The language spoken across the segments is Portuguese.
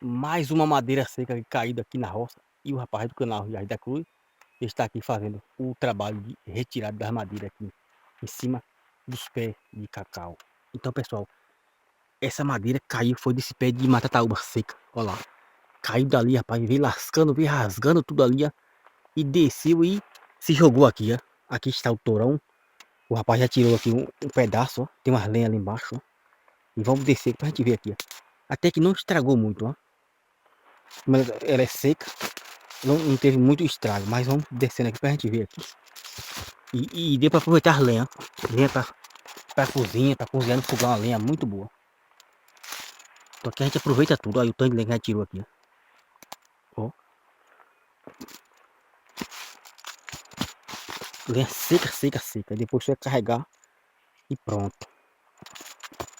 mais uma madeira seca caída aqui na roça. E o rapaz do canal Jardim da Cruz está aqui fazendo o trabalho de retirada das madeiras aqui em cima dos pés de cacau. Então, pessoal, essa madeira caiu, foi desse pé de matataúba seca. Olha lá, caiu dali, rapaz, veio lascando, veio rasgando tudo ali, ó, e desceu e se jogou aqui, ó. Aqui está o torão. O rapaz já tirou aqui um pedaço, ó. Tem umas lenhas ali embaixo, ó. E vamos descer pra gente ver aqui, ó. Até que não estragou muito, ó. Mas ela é seca, não teve muito estrago, mas vamos descendo aqui pra gente ver aqui. E deu pra aproveitar as lenhas. Lenha pra cozinha, pra cozinhar no fogão, a lenha muito boa. Então aqui a gente aproveita tudo. Olha o tanto de lenha que a gente tirou aqui, ó. Lenha seca, seca, seca. Depois você vai carregar e pronto.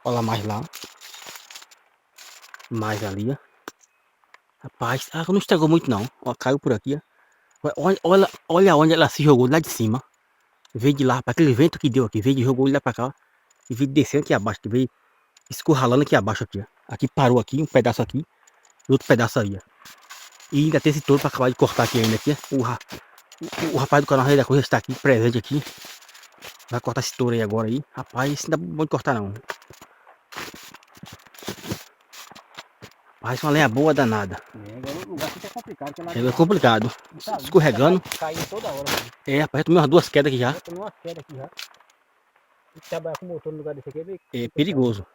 Olha lá mais lá. Mais ali, ó. Rapaz, não estragou muito não. Ó, caiu por aqui, ó. Olha onde ela se jogou lá de cima. Veio de lá, para aquele vento que deu aqui. Veio e jogou ele lá pra cá. E veio descendo aqui abaixo. Que veio escorralando aqui abaixo aqui, ó. Aqui parou aqui, um pedaço aqui. E outro pedaço aí, ó. E ainda tem esse touro para acabar de cortar aqui ainda aqui, ó. O rapaz do canal Rei da Coisa está aqui, presente aqui. Vai cortar esse touro aí agora aí. Rapaz, isso não dá bom de cortar não. Parece uma lenha boa danada. Agora o lugar fica complicado. É complicado. Escorregando. Caindo toda hora. É, rapaz, eu tomei umas 2 quedas aqui já. Eu tomei uma queda aqui já. E trabalhar com motor no lugar desse aqui é meio É perigoso.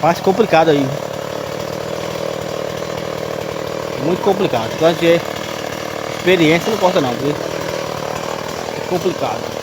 Rapaz, complicado aí. Muito complicado. Então a gente experiência não importa não, viu? É complicado.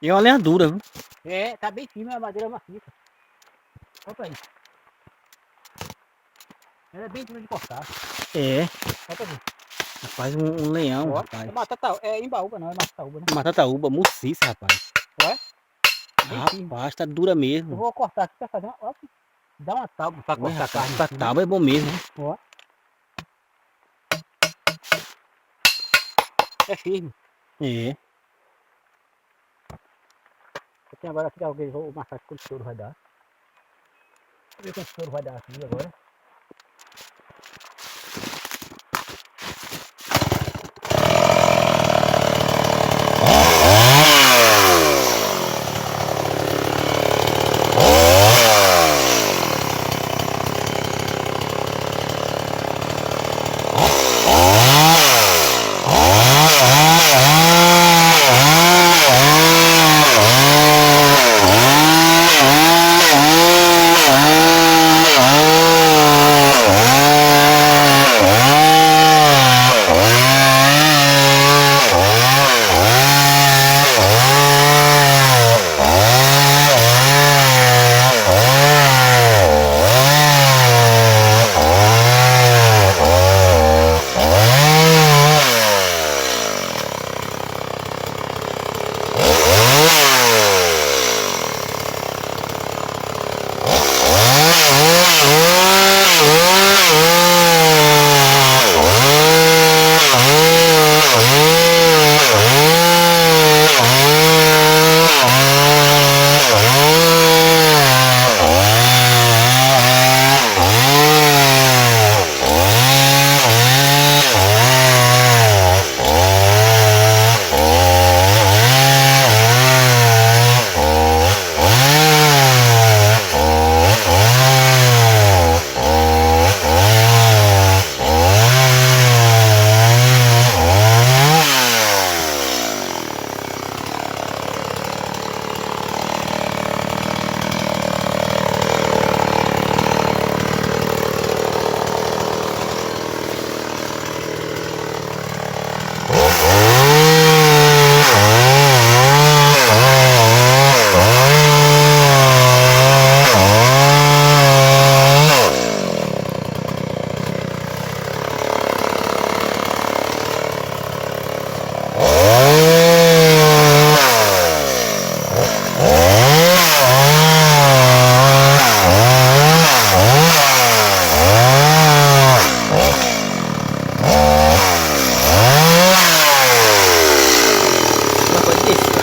É uma lenha dura, viu? É, tá bem firme, a madeira macia. Olha pra aí. Ela é bem dura de cortar. É. Olha pra ver. Rapaz, um leão, Ó, rapaz. é matataúba, é imbaúba, não, é matataúba, né? Uma tataúba, muciça, rapaz. Ué? Bem firme. Rapaz, tá dura Eu mesmo. vou cortar aqui pra fazer uma. Ó, dá uma tábua pra cortar a carne. Essa tábua é bom mesmo, né? Ó. É firme. É. Eu tenho agora aqui alguém, vou marcar quanto estouro vai dar. Vamos ver quanto estouro vai dar aqui agora.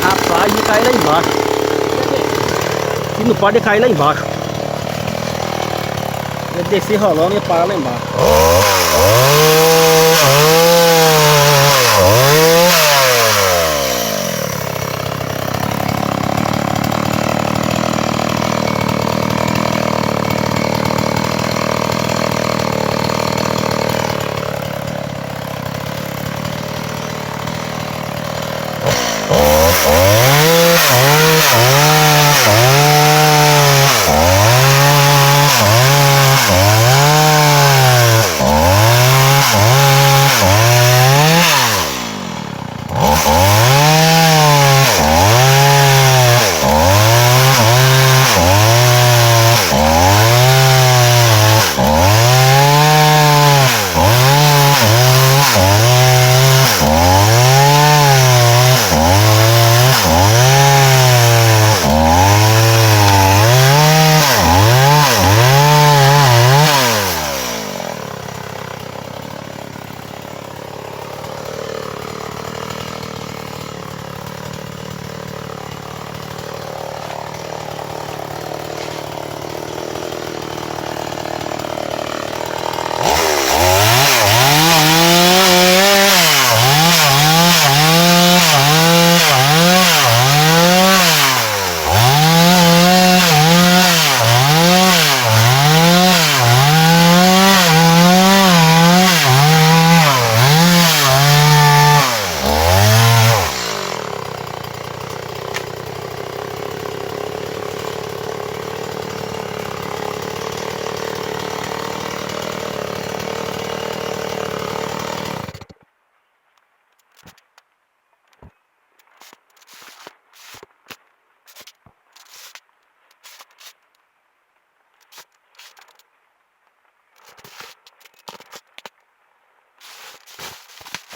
Rapaz, ia cair lá embaixo. Se não pode, ia cair lá embaixo. Ia descer rolando e ia parar lá embaixo.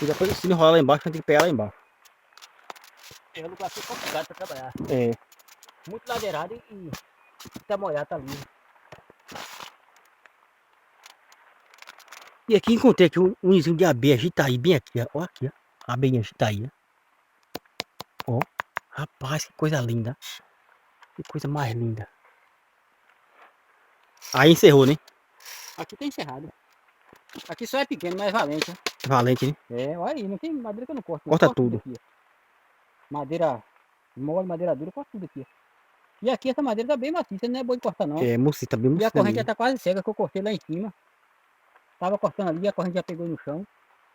E depois, se não rolar lá embaixo, a gente tem que pegar lá embaixo. É um lugar aqui complicado para trabalhar. É. Muito ladeirado e tá molhado, tá lindo. E aqui encontrei aqui um ninhozinho de abelha Jitaí, bem aqui, ó. Ó aqui, ó. A abelhinha Jitaí, ó. Ó. Rapaz, que coisa linda. Que coisa mais linda. Aí encerrou, né? Aqui tá encerrado. Aqui só é pequeno, mas é valente. Valente, né? É, olha aí, não tem madeira que eu não corto. Corta Corto tudo. Aqui, madeira mole, madeira dura, eu corto tudo aqui. E aqui essa madeira tá bem maciça, não é boa de cortar não. É, tá bem E a mocinha corrente já mesmo. tá quase cega, que eu cortei lá em cima. Tava cortando ali, a corrente já pegou no chão.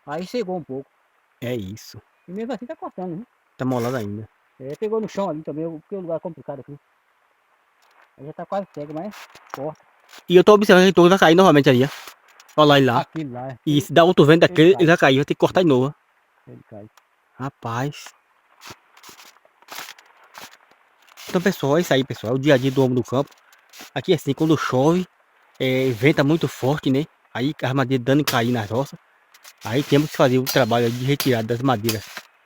Aí cegou um pouco. É isso. E mesmo assim tá cortando, né? Tá molado ainda. É, pegou no chão ali também, porque o lugar é complicado aqui. Aí já tá quase cego, mas corta. E eu tô observando que ele vai cair novamente ali, ó. Olha lá ele lá. Aquilo lá, E se dá outro vento daquele, cai. ele vai cair, vai ter que cortar de novo, ó. ele cai. Rapaz. Então, pessoal, é isso aí, pessoal. É o dia a dia do homem do campo. Aqui, assim, quando chove, venta muito forte, né? Aí as madeiras dando e cair nas roças. Aí temos que fazer o trabalho de retirada das madeiras.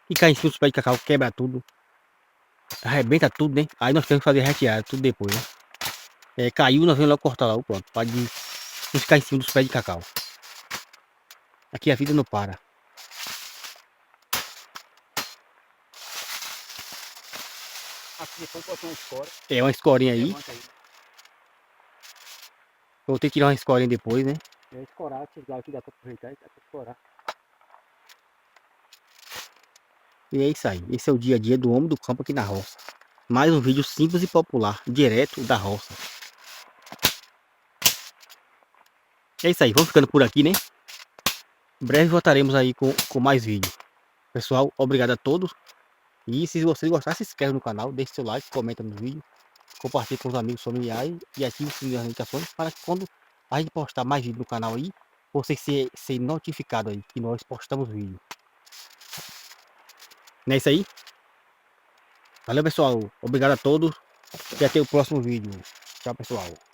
E cai em cima dos pés de cacau, quebra tudo. Arrebenta tudo, né? Aí nós temos que fazer a retirada, tudo depois, né? Caiu, nós vamos logo cortar lá, pronto. Pode não ficar em cima dos pés de cacau. Aqui a vida não para. Aqui depois botou uma escora. É uma escorinha aí. Levanta aí. Eu vou ter que tirar uma escorinha depois, né? É escorar, esses galhos que dá pra aproveitar e dá pra escorar. E é isso aí. Esse é o dia a dia do homem do campo aqui na roça. Mais um vídeo simples e popular, direto da roça. É isso aí, vamos ficando por aqui, né? Em breve voltaremos aí com mais vídeos. Pessoal, obrigado a todos. E se vocês gostarem, se inscreve no canal, deixe seu like, comenta no vídeo, compartilhe com os amigos familiares e ative o sininho das notificações para que quando a gente postar mais vídeo no canal aí, vocês ser notificado aí que nós postamos vídeo. Não é isso aí? Valeu, pessoal. Obrigado a todos e até o próximo vídeo. Tchau, pessoal.